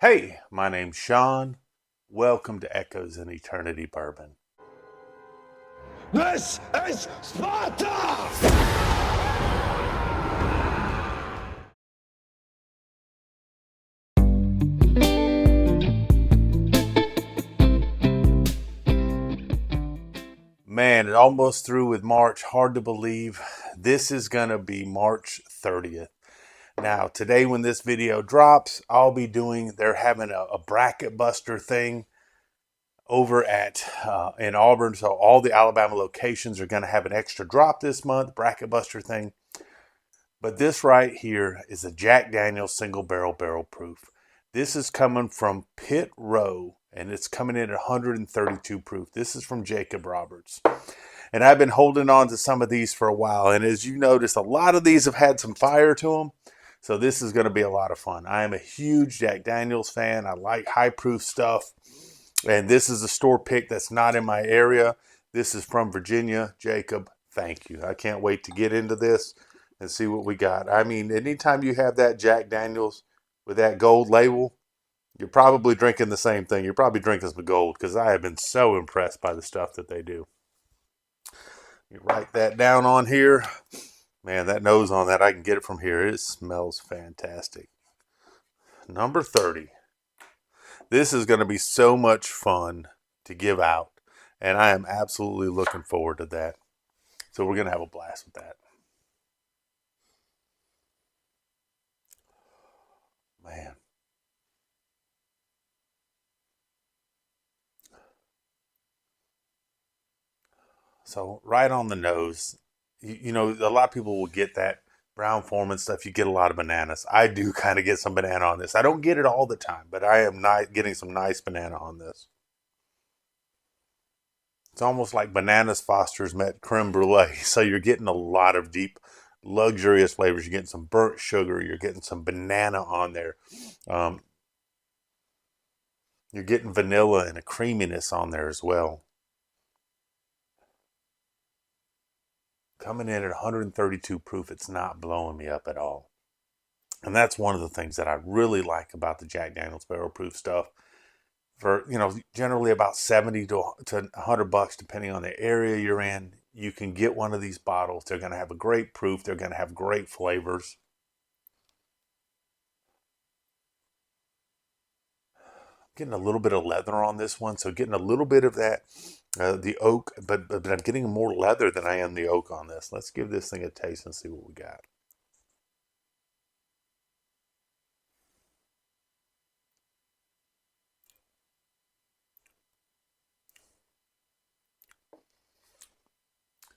Hey, my name's Sean. Welcome to Echoes in Eternity Bourbon. This is Sparta! Man, it almost through with March. Hard to believe. This is going to be March 30th. Now, today when this video drops, they're having a bracket buster thing over at in Auburn. So all the Alabama locations are going to have an extra drop this month, bracket buster thing. But this right here is a Jack Daniel's single barrel proof. This is coming from Pit Row, and it's coming in at 132 proof. This is from Jacob Roberts. And I've been holding on to some of these for a while. And as you notice, a lot of these have had some fire to them. So this is going to be a lot of fun. I am a huge Jack Daniel's fan. I like high proof stuff. And this is a store pick that's not in my area. This is from Virginia. Jacob, thank you. I can't wait to get into this and see what we got. I mean, anytime you have that Jack Daniel's with that gold label, you're probably drinking the same thing. You're probably drinking some gold, because I have been so impressed by the stuff that they do. You write that down on here. Man, that nose on that, I can get it from here. It smells fantastic. Number 30. This is going to be so much fun to give out, and I am absolutely looking forward to that. So we're going to have a blast with that. Man. So right on the nose, you know, a lot of people will get that brown form and stuff. You get a lot of bananas. I do kind of get some banana on this. I don't get it all the time, but I am not getting some nice banana on this. It's almost like bananas Foster's met creme brulee. So you're getting a lot of deep, luxurious flavors. You're getting some burnt sugar. You're getting some banana on there. Um, you're getting vanilla and a creaminess on there as well. Coming in at 132 proof, it's not blowing me up at all. And that's one of the things that I really like about the Jack Daniel's barrel proof stuff. For, you know, generally about 70 to $100, depending on the area you're in, you can get one of these bottles. They're going to have a great proof. They're going to have great flavors. Getting a little bit of leather on this one, so getting a little bit of that, the oak, but I'm getting more leather than I am the oak on this. Let's give this thing a taste and see what we got.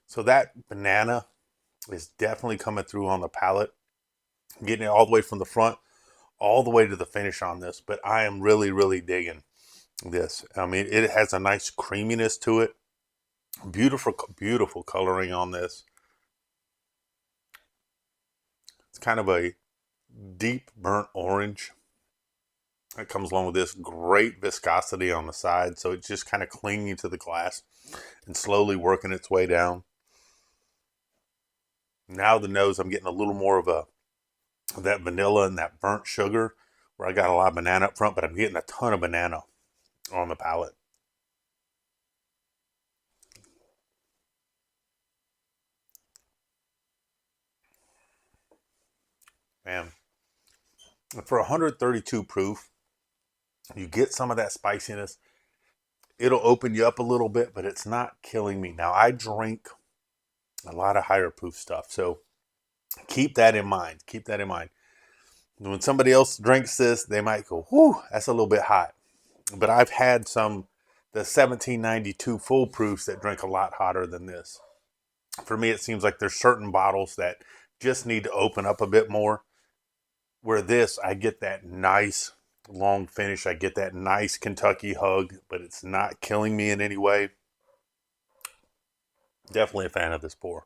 So that banana is definitely coming through on the palate, getting it all the way from the front all the way to the finish on this. But I am really, really digging this. I mean, it has a nice creaminess to it. Beautiful, beautiful coloring on this. It's kind of a deep burnt orange. It comes along with this great viscosity on the side, so it's just kind of clinging to the glass and slowly working its way down. Now the nose, I'm getting a little more of that vanilla and that burnt sugar, where I got a lot of banana up front, but I'm getting a ton of banana on the palate. Man, for 132 proof, you get some of that spiciness. It'll open you up a little bit, but it's not killing me. Now, I drink a lot of higher proof stuff, so keep that in mind. Keep that in mind. When somebody else drinks this, they might go, whew, that's a little bit hot. But I've had the 1792 full proofs that drink a lot hotter than this. For me, it seems like there's certain bottles that just need to open up a bit more. Where this, I get that nice long finish. I get that nice Kentucky hug, but it's not killing me in any way. Definitely a fan of this pour.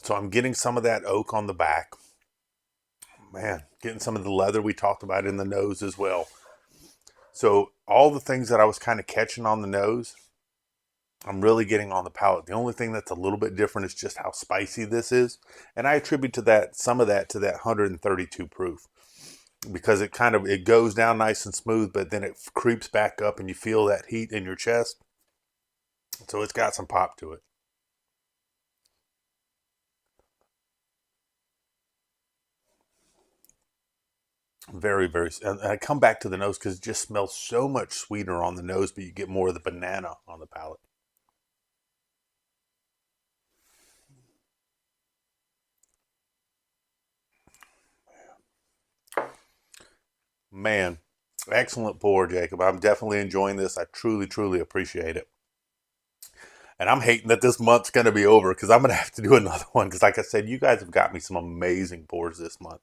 So I'm getting some of that oak on the back. Man, getting some of the leather we talked about in the nose as well. So all the things that I was kind of catching on the nose, I'm really getting on the palate. The only thing that's a little bit different is just how spicy this is. And I attribute to that some of that to that 132 proof, because it goes down nice and smooth, but then it creeps back up and you feel that heat in your chest. So it's got some pop to it. Very, very. And I come back to the nose because it just smells so much sweeter on the nose, but you get more of the banana on the palate. Man, excellent pour, Jacob. I'm definitely enjoying this. I truly, truly appreciate it. And I'm hating that this month's going to be over because I'm going to have to do another one. Because, like I said, you guys have got me some amazing pours this month.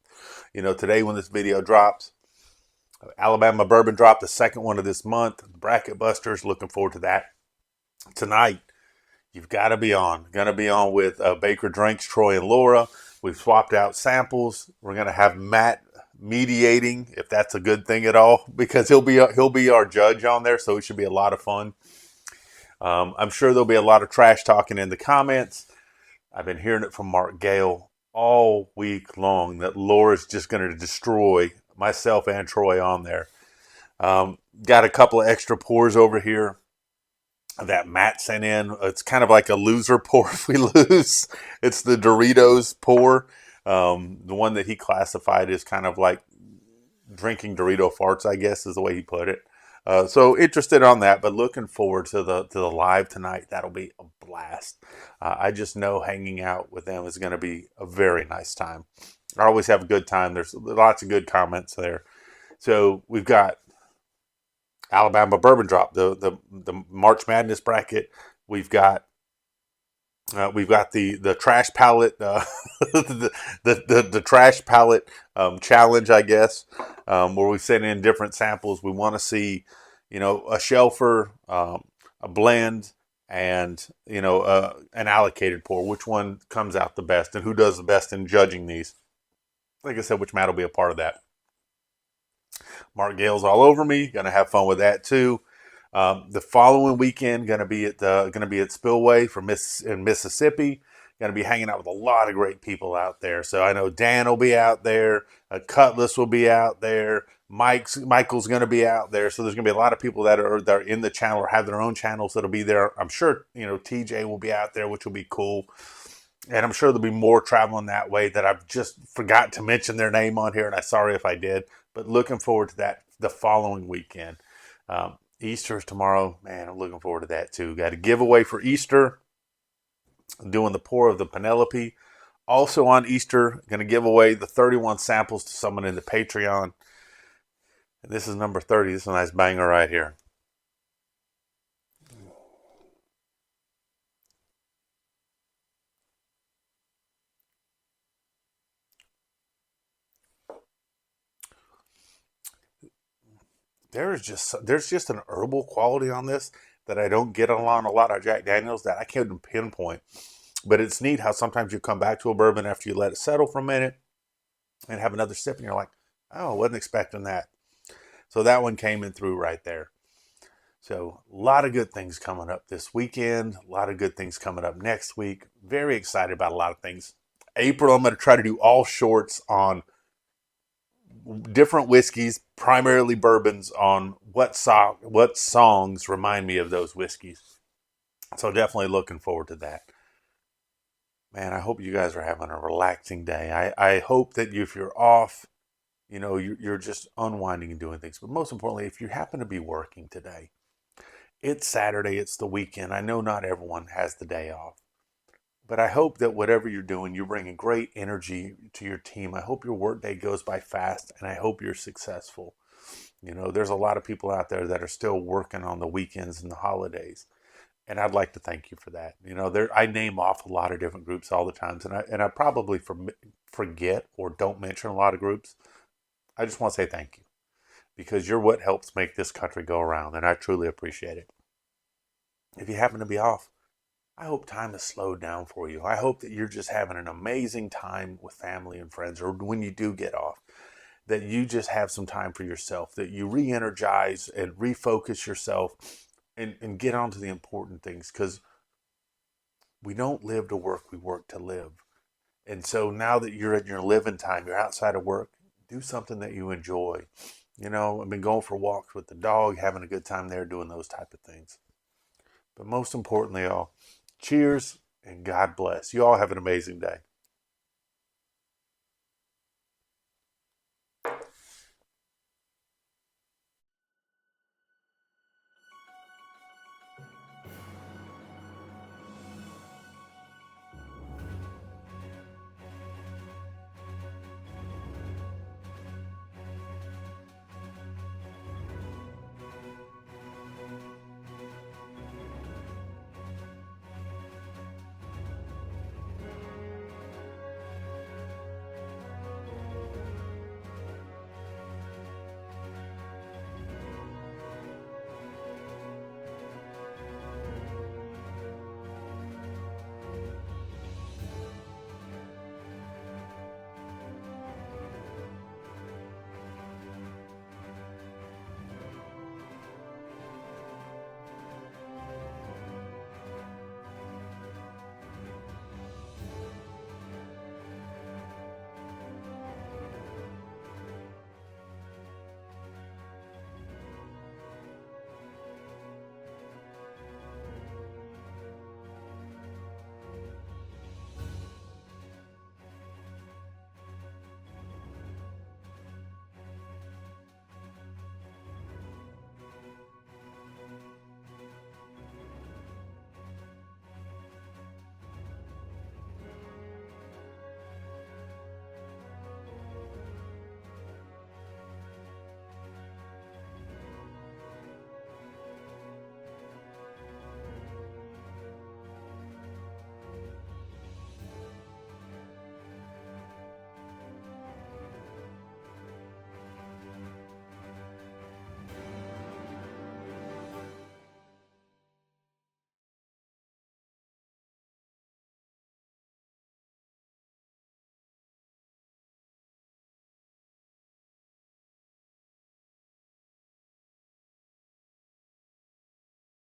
You know, today when this video drops, Alabama Bourbon dropped the second one of this month. Bracket Busters, looking forward to that. Tonight, you've got to be on. Going to be on with Baker Drinks, Troy and Laura. We've swapped out samples. We're going to have Matt mediating, if that's a good thing at all, because he'll be our judge on there. So it should be a lot of fun. I'm sure there'll be a lot of trash talking in the comments. I've been hearing it from Mark Gale all week long that Laura's just going to destroy myself and Troy on there. Got a couple of extra pours over here that Matt sent in. It's kind of like a loser pour if we lose. It's the Doritos pour. The one that he classified as kind of like drinking Dorito farts, I guess is the way he put it. So interested on that, but looking forward to the live tonight. That'll be a blast. I just know hanging out with them is going to be a very nice time. I always have a good time. There's lots of good comments there. So we've got Alabama Bourbon Drop, the March Madness bracket. We've got the trash palette, the trash palette challenge, I guess, where we send in different samples. We want to see, a shelfer, a blend, and an allocated pour. Which one comes out the best, and who does the best in judging these? Like I said, which Matt will be a part of that. Mark Gale's all over me. Going to have fun with that too. The following weekend, going to be at Spillway in Mississippi. Going to be hanging out with a lot of great people out there. So I know Dan will be out there. Cutlass will be out there. Michael's going to be out there. So there's going to be a lot of people that are in the channel or have their own channels that'll be there. I'm sure TJ will be out there, which will be cool. And I'm sure there'll be more traveling that way that I've just forgot to mention their name on here, and I'm sorry if I did. But looking forward to that the following weekend. Easter is tomorrow. Man, I'm looking forward to that too. Got a giveaway for Easter. I'm doing the pour of the Penelope. Also on Easter, going to give away the 31 samples to someone in the Patreon. And this is number 30. This is a nice banger right here. There's just an herbal quality on this that I don't get on a lot of Jack Daniels that I can't pinpoint. But it's neat how sometimes you come back to a bourbon after you let it settle for a minute and have another sip and you're like, oh, I wasn't expecting that. So that one came in through right there. So a lot of good things coming up this weekend. A lot of good things coming up next week. Very excited about a lot of things. April, I'm going to try to do all shorts on different whiskeys, primarily bourbons, on what songs remind me of those whiskeys. So definitely looking forward to that. Man, I hope you guys are having a relaxing day. I hope that if you're off, you're just unwinding and doing things. But most importantly, if you happen to be working today, it's Saturday, it's the weekend. I know not everyone has the day off. But I hope that whatever you're doing, you're bringing great energy to your team. I hope your workday goes by fast, and I hope you're successful. There's a lot of people out there that are still working on the weekends and the holidays, and I'd like to thank you for that. I name off a lot of different groups all the time, and I probably forget or don't mention a lot of groups. I just want to say thank you, because you're what helps make this country go around, and I truly appreciate it. If you happen to be off, I hope time has slowed down for you. I hope that you're just having an amazing time with family and friends, or when you do get off, that you just have some time for yourself, that you re-energize and refocus yourself and get on to the important things, because we don't live to work, we work to live. And so now that you're in your living time, you're outside of work, do something that you enjoy. I've been going for walks with the dog, having a good time there, doing those type of things. But most importantly, all, cheers and God bless. You all have an amazing day.